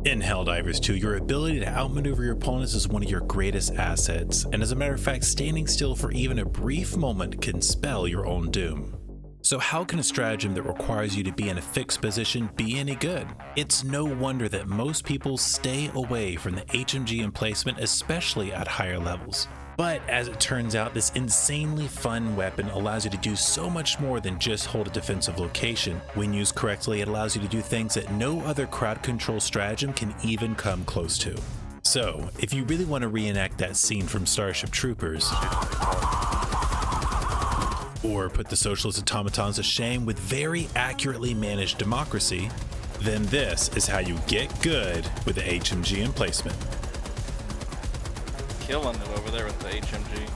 In Helldivers 2, your ability to outmaneuver your opponents is one of your greatest assets, and as a matter of fact, standing still for even a brief moment can spell your own doom. So how can a stratagem that requires you to be in a fixed position be any good? It's no wonder that most people stay away from the HMG Emplacement, especially at higher levels. But as it turns out, this insanely fun weapon allows you to do so much more than just hold a defensive location. When used correctly, it allows you to do things that no other crowd control stratagem can even come close to. So, if you really want to reenact that scene from Starship Troopers, or put the socialist automatons to shame with very accurately managed democracy, then this is how you get good with the HMG Emplacement. Killing it over there with the HMG.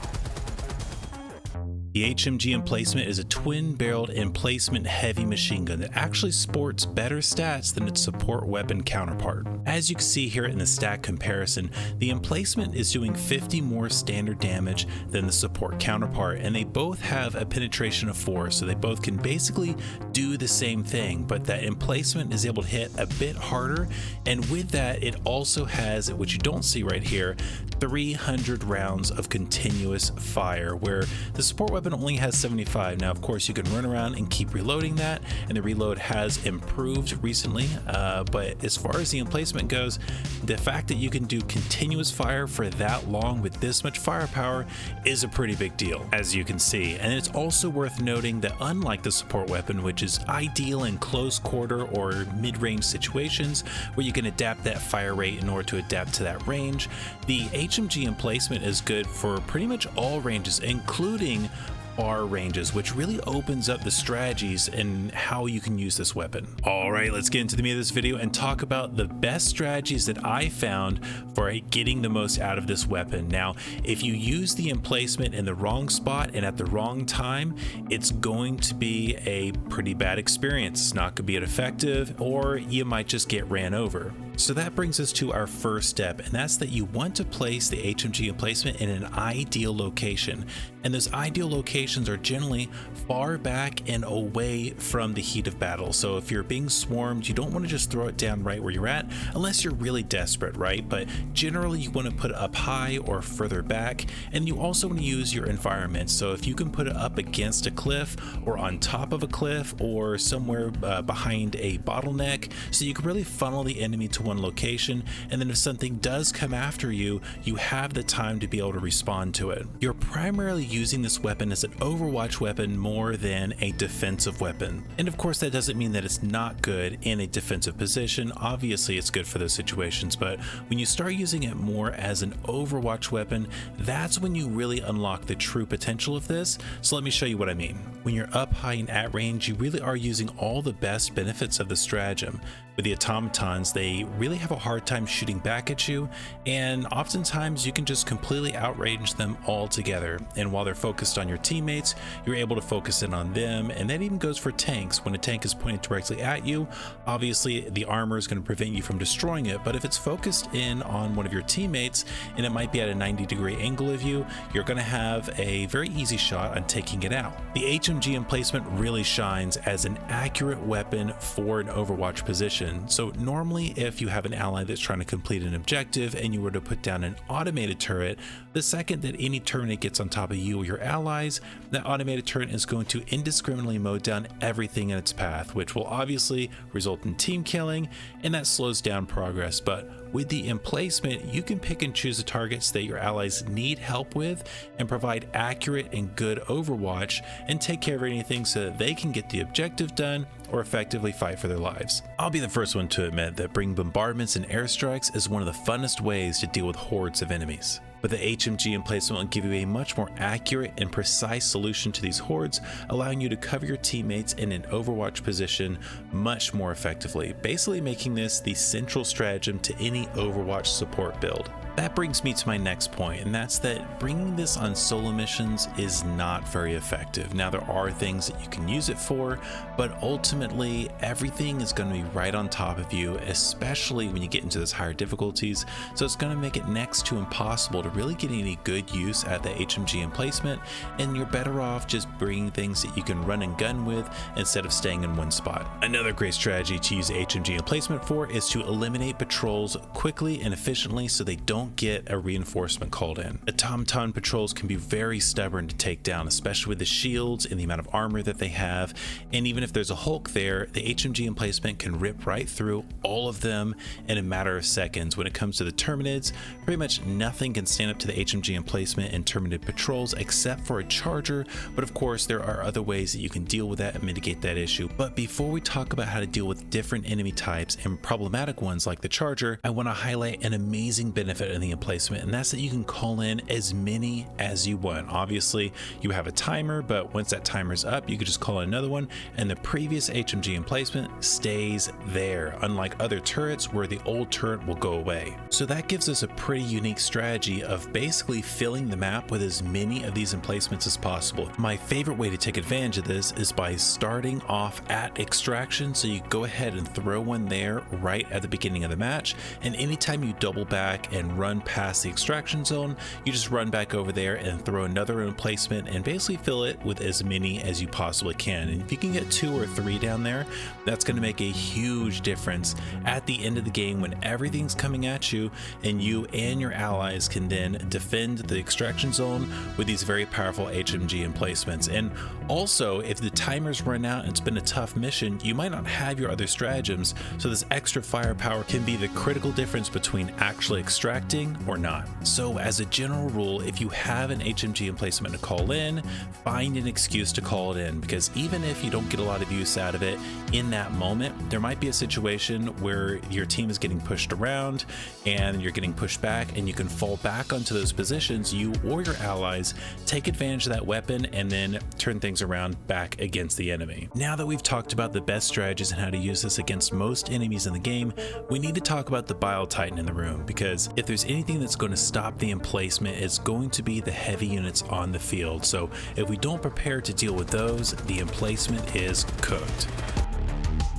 The HMG Emplacement is a twin-barreled emplacement heavy machine gun that actually sports better stats than its support weapon counterpart. As you can see here in the stat comparison, the Emplacement is doing 50 more standard damage than the support counterpart, and they both have a penetration of 4, so they both can basically do the same thing, but that Emplacement is able to hit a bit harder, and with that it also has, which you don't see right here, 300 rounds of continuous fire, where the support weapon only has 75. Now, of course, you can run around and keep reloading that, and the reload has improved recently, but as far as the Emplacement goes, the fact that you can do continuous fire for that long with this much firepower is a pretty big deal, as you can see. And it's also worth noting that unlike the support weapon, which is ideal in close quarter or mid-range situations where you can adapt that fire rate in order to adapt to that range, the HMG Emplacement is good for pretty much all ranges, including far ranges, which really opens up the strategies and how you can use this weapon. Alright, let's get into the meat of this video and talk about the best strategies that I found for getting the most out of this weapon. Now, if you use the Emplacement in the wrong spot and at the wrong time, it's going to be a pretty bad experience. It's not going to be effective, or you might just get ran over. So that brings us to our first step, and that's that you want to place the HMG Emplacement in an ideal location. And those ideal locations are generally far back and away from the heat of battle. So if you're being swarmed, you don't want to just throw it down right where you're at, unless you're really desperate, right? But generally you want to put it up high or further back, and you also want to use your environment. So if you can put it up against a cliff or on top of a cliff or somewhere behind a bottleneck, so you can really funnel the enemy to one location, and then if something does come after you, you have the time to be able to respond to it. You're primarily using this weapon as an overwatch weapon more than a defensive weapon. And of course, that doesn't mean that it's not good in a defensive position. Obviously, it's good for those situations, but when you start using it more as an overwatch weapon, that's when you really unlock the true potential of this. So let me show you what I mean. When you're up high and at range, you really are using all the best benefits of the stratagem. With the automatons, they really have a hard time shooting back at you, and oftentimes you can just completely outrange them altogether. And while they're focused on your teammates, you're able to focus in on them, and that even goes for tanks. When a tank is pointed directly at you, obviously the armor is going to prevent you from destroying it, but if it's focused in on one of your teammates and it might be at a 90-degree angle of you, you're going to have a very easy shot on taking it out. The HMG Emplacement really shines as an accurate weapon for an overwatch position. So normally if you have an ally that's trying to complete an objective and you were to put down an automated turret, the second that any turret gets on top of you or your allies, that automated turret is going to indiscriminately mow down everything in its path, which will obviously result in team killing, and that slows down progress. But with the Emplacement, you can pick and choose the targets that your allies need help with and provide accurate and good overwatch and take care of anything so that they can get the objective done or effectively fight for their lives. I'll be the first one to admit that bringing bombardments and airstrikes is one of the funnest ways to deal with hordes of enemies. But the HMG Emplacement will give you a much more accurate and precise solution to these hordes, allowing you to cover your teammates in an overwatch position much more effectively, basically making this the central stratagem to any overwatch support build. That brings me to my next point, and that's that bringing this on solo missions is not very effective. Now, there are things that you can use it for, but ultimately everything is going to be right on top of you, especially when you get into those higher difficulties. So it's going to make it next to impossible to really get any good use at the HMG emplacement, and you're better off just bringing things that you can run and gun with instead of staying in one spot. Another great strategy to use HMG emplacement for is to eliminate patrols quickly and efficiently so they don't get a reinforcement called in. Automaton patrols can be very stubborn to take down, especially with the shields and the amount of armor that they have, and even if there's a Hulk there, the HMG emplacement can rip right through all of them in a matter of seconds. When it comes to the Terminids, pretty much nothing can stand up to the HMG emplacement and Terminid patrols except for a charger, but of course there are other ways that you can deal with that and mitigate that issue. But before we talk about how to deal with different enemy types and problematic ones like the charger, I want to highlight an amazing benefit in the emplacement, and that's that you can call in as many as you want. Obviously you have a timer, but once that timer's up you could just call in another one and the previous HMG emplacement stays there, unlike other turrets where the old turret will go away. So that gives us a pretty unique strategy of basically filling the map with as many of these emplacements as possible. My favorite way to take advantage of this is by starting off at extraction, so you go ahead and throw one there right at the beginning of the match, and anytime you double back and run past the extraction zone, you just run back over there and throw another emplacement and basically fill it with as many as you possibly can. And if you can get 2 or 3 down there, that's going to make a huge difference at the end of the game when everything's coming at you, and you and your allies can then defend the extraction zone with these very powerful HMG emplacements. And also, if the timers run out and it's been a tough mission, you might not have your other stratagems, so this extra firepower can be the critical difference between actually extracting or not. So as a general rule, if you have an HMG emplacement to call in, find an excuse to call it in, because even if you don't get a lot of use out of it in that moment, there might be a situation where your team is getting pushed around and you're getting pushed back, and you can fall back onto those positions. You or your allies take advantage of that weapon and then turn things around back against the enemy. Now that we've talked about the best strategies and how to use this against most enemies in the game, we need to talk about the Bile Titan in the room, because if there's anything that's going to stop the emplacement, it's going to be the heavy units on the field. So if we don't prepare to deal with those, the emplacement is cooked.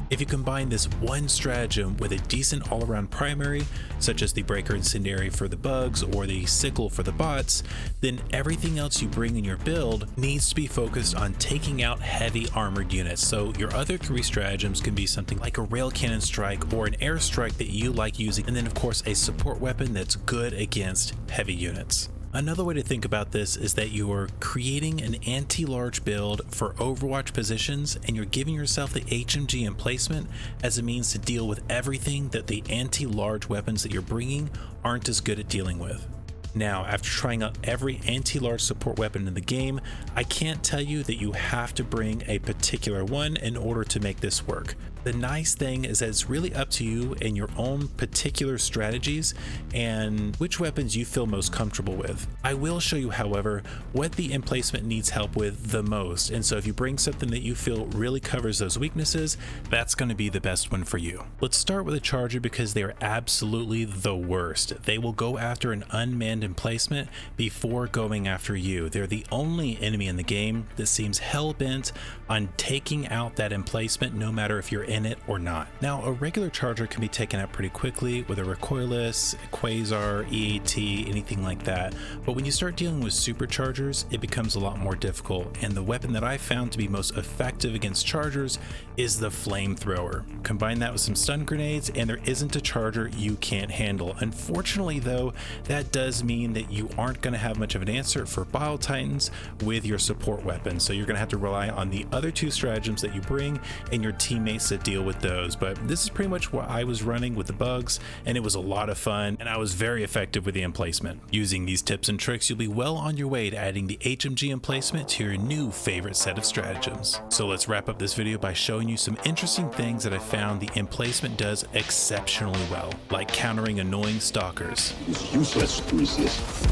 If you combine this one stratagem with a decent all-around primary, such as the Breaker Incendiary for the bugs or the Sickle for the bots, then everything else you bring in your build needs to be focused on taking out heavy armored units. So your other 3 stratagems can be something like a rail cannon strike or an air strike that you like using, and then of course a support weapon that's good against heavy units. Another way to think about this is that you are creating an anti-large build for Overwatch positions, and you're giving yourself the HMG emplacement as a means to deal with everything that the anti-large weapons that you're bringing aren't as good at dealing with. Now, after trying out every anti-large support weapon in the game, I can't tell you that you have to bring a particular one in order to make this work. The nice thing is that it's really up to you and your own particular strategies and which weapons you feel most comfortable with. I will show you, however, what the emplacement needs help with the most, and so if you bring something that you feel really covers those weaknesses, that's going to be the best one for you. Let's start with a charger, because they are absolutely the worst. They will go after an unmanned emplacement before going after you. They're the only enemy in the game that seems hell-bent on taking out that emplacement, no matter if you're in it or not. Now, a regular charger can be taken out pretty quickly with a recoilless, quasar, EAT, anything like that, but when you start dealing with superchargers, it becomes a lot more difficult, and the weapon that I found to be most effective against chargers is the flamethrower. Combine that with some stun grenades and there isn't a charger you can't handle. Unfortunately though, that does mean that you aren't going to have much of an answer for Bile Titans with your support weapon, so you're going to have to rely on the other 2 stratagems that you bring and your teammates to deal with those. But this is pretty much what I was running with the bugs, and it was a lot of fun, and I was very effective with the emplacement. Using these tips and tricks, you'll be well on your way to adding the HMG emplacement to your new favorite set of stratagems. So let's wrap up this video by showing you some interesting things that I found the emplacement does exceptionally well, like countering annoying stalkers. It's useless to resist.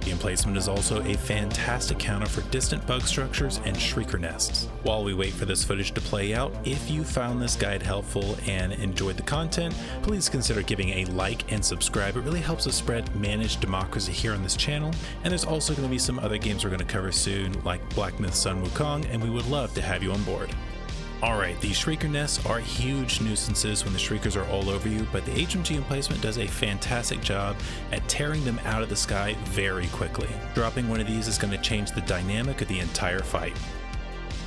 The Emplacement is also a fantastic counter for distant bug structures and shrieker nests. While we wait for this footage to play out, if you found this guide helpful and enjoyed the content, please consider giving a like and subscribe. It really helps us spread managed democracy here on this channel. And there's also going to be some other games we're going to cover soon, like Black Myth Sun Wukong, and we would love to have you on board. Alright, these shrieker nests are huge nuisances when the shriekers are all over you, but the HMG Emplacement does a fantastic job at tearing them out of the sky very quickly. Dropping one of these is going to change the dynamic of the entire fight.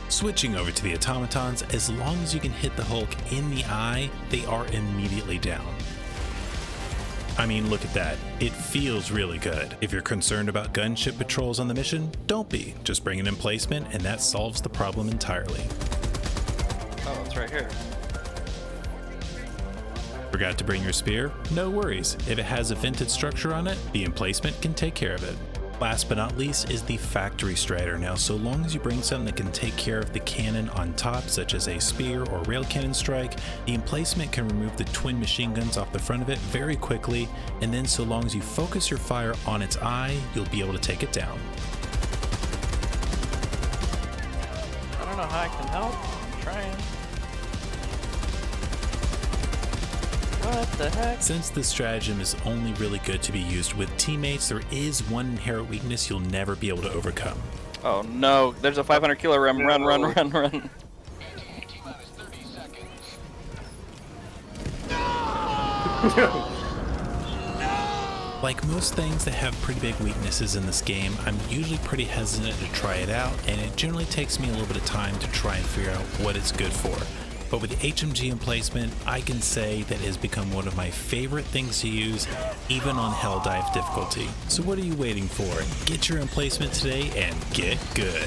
Switching over to the automatons, as long as you can hit the Hulk in the eye, they are immediately down. I mean, look at that. It feels really good. If you're concerned about gunship patrols on the mission, don't be. Just bring an Emplacement and that solves the problem entirely. Oh, it's right here. Forgot to bring your spear? No worries. If it has a vented structure on it, the Emplacement can take care of it. Last but not least is the factory strider. Now, so long as you bring something that can take care of the cannon on top, such as a spear or rail cannon strike, the Emplacement can remove the twin machine guns off the front of it very quickly, and then so long as you focus your fire on its eye, you'll be able to take it down. I don't know how I can help. I'm trying. What the heck? Since this stratagem is only really good to be used with teammates, there is one inherent weakness you'll never be able to overcome. Oh no, there's a 500 kilo run, run. Like most things that have pretty big weaknesses in this game, I'm usually pretty hesitant to try it out, and it generally takes me a little bit of time to try and figure out what it's good for. But with the HMG Emplacement, I can say that it has become one of my favorite things to use, even on Helldive difficulty. So what are you waiting for? Get your Emplacement today and get good.